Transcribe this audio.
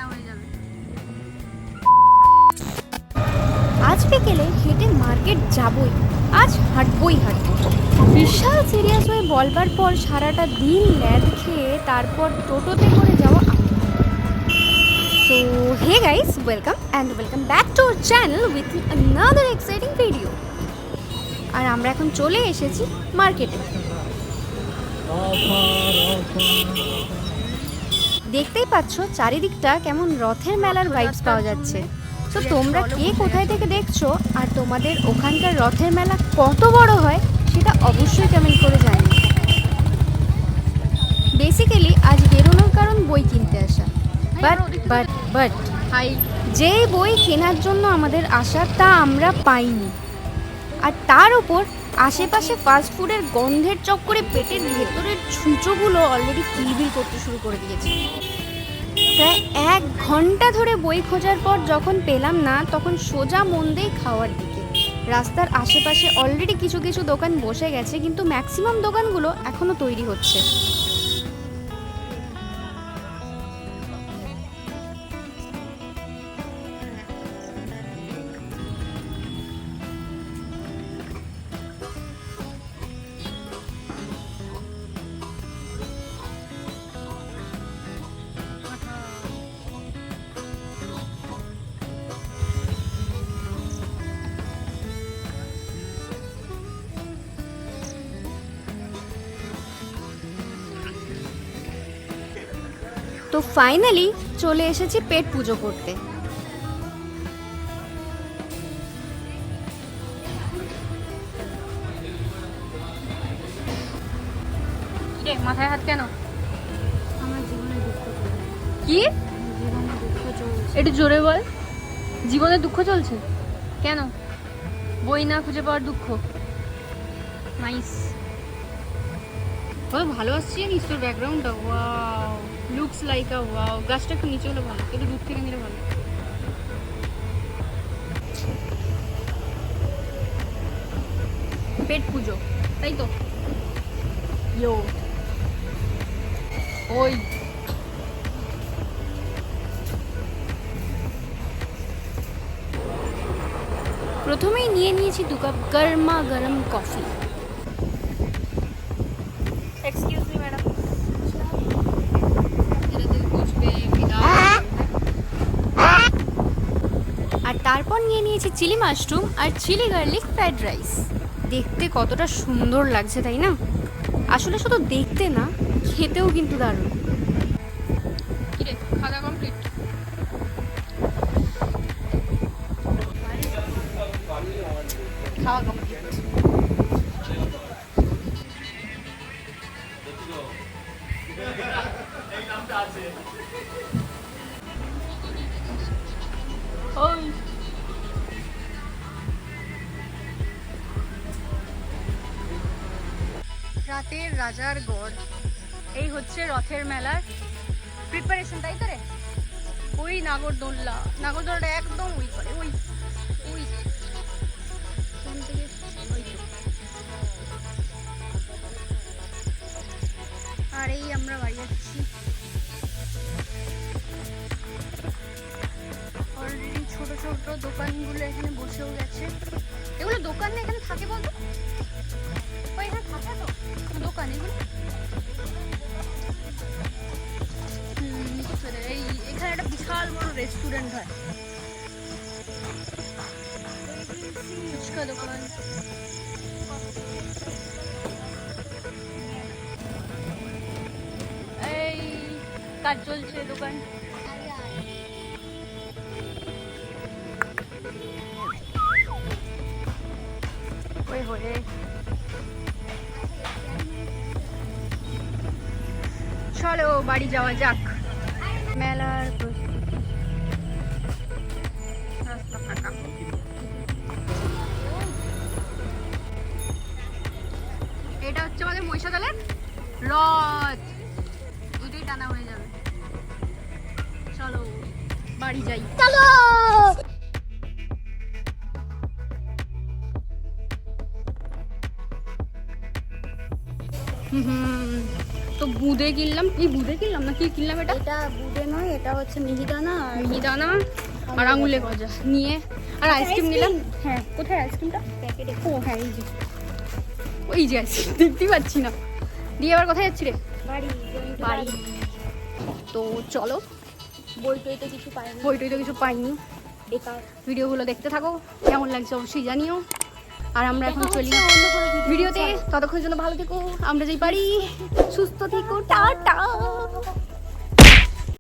টানা হয়ে যাবে। আজ বিকেলে হেঁটে মার্কেট যাবই, আজ হাঁটবই হাঁটবো। বিশাল সিরিয়াস হয়ে বলবার পর সারাটা দিন ল্যাদ খেয়ে তারপর টোটোতে করে যাওয়া। So hey guys, welcome back to our channel with another exciting video. আর আমরা এখন চলে এসেছি মার্কেটে। দেখতেই পাচ্ছ চারিদিকটা কেমন রথের মেলার ভাইবস পাওয়া যাচ্ছে। তো তোমরা কে কোথায় থেকে দেখছো আর তোমাদের ওখানকার রথের মেলা কত বড় হয় সেটা অবশ্যই কমেন্ট করে জানিও। বেসিক্যালি আজ বেরোনোর কারণ বই কিনতে আসা, বাট যেই বই কেনার জন্য আমাদের আসা তা আমরা পাইনি। আর তার উপর আশেপাশে ফাস্টফুডের গন্ধের চক্করে পেটের ভেতরের ছুঁচোগুলো অলরেডি কিলবিল করতে শুরু করে দিয়েছে। প্রায় 1 ঘন্টা ধরে বই খোঁজার পর যখন পেলাম না, তখন সোজা মন দেই খাওয়ার দিকে। রাস্তার আশেপাশে অলরেডি কিছু কিছু দোকান বসে গেছে, কিন্তু ম্যাক্সিমাম দোকানগুলো এখনো তৈরি হচ্ছে। তো ফাইনালি চলে এসেছি পেট পুজো করতে। মাথায় হাত কেন? আমার জীবনে দুঃখ কি? জীবনে দুঃখ চলছে। একটু জোরে বল। জীবনে দুঃখ চলছে কেন? বই না খুঁজে পাওয়ার দুঃখ। নাইস, কত ভালো আসছে জানিস তোর ব্যাকগ্রাউন্ডটা। ওয়াও, লুকস লাইক আ ওয়াও। গাছটা একটু নিচে হলে ভালো, একটু দূর থেকে নিলে ভালো। পেট পুজো, তাই তো? ইয়ো ওই প্রথমেই নিয়ে নিয়েছি 2 কাপ গরমা গরম কফি। Excuse me madam. আর তারপর নিয়ে নিয়েছি চিলি মাশরুম আর চিলি গার্লিক ফ্রাইড রাইস। দেখতে কতটা সুন্দর লাগছে তাই না? আসলে শুধু দেখতে না, খেতেও কিন্তু দারুণ। কিরে, খাওয়া কমপ্লিট? খাওয়া কমপ্লিট। ওই রাতের রাজার গড়, এই হচ্ছে রথের মেলার প্রিপারেশন, তাই তো রে? ওই নাগরদোলটা একদম ওই করে, ওই ওই ওখান থেকে ওই তো। আর এই আমরা বাড়ি যাচ্ছি। অলরেডি ছোট ছোট দোকানগুলো এখানে বসেও গেছে। এগুলো দোকান না, এখানে থাকে বলতো? ওই এখানে থাকে তো দোকান এগুলো। এই এখানে একটা বিশাল বড় রেস্টুরেন্ট হয়, ফুচকা দোকান। এই কাজ চলছে দোকান। ওই হয়ে চলো বাড়ি যাওয়া যাক। মেলার প্রস্তুতি, রাস্তা ফাঁকা। এটা হচ্ছে আমাদের মহিষাদলের রথ, এটাই টানা হয়ে যাবে। চলো বাড়ি যাই, চলো। তো বুঁদে কিনলাম, না কি কিনলাম এটা? এটা বুদে নয়, এটা হচ্ছে মিহিদানা আর মিহিদানা আর আঙুলে গজা নিয়ে, আর আইসক্রিম নিলাম। হ্যাঁ, কোথায় আইসক্রিমটা? প্যাকেটে। ও হ্যাঁ, এই যে আইসক্রিম দেখতেই পাচ্ছি না। দিয়ে আবার কোথায় যাচ্ছি রে? বাড়ি। তো চলো, বই টই তো কিছু পাইনি, বইটই তো কিছু পাইনি। বেকার। ভিডিওগুলো দেখতে থাকো, কেমন লাগছে অবশ্যই জানিও। আর আমরা এখন চলি অন্য কোনো ভিডিওতে, ততক্ষণের জন্য ভালো থেকো, আমরা যেই পারি সুস্থ থেকো, টাটা।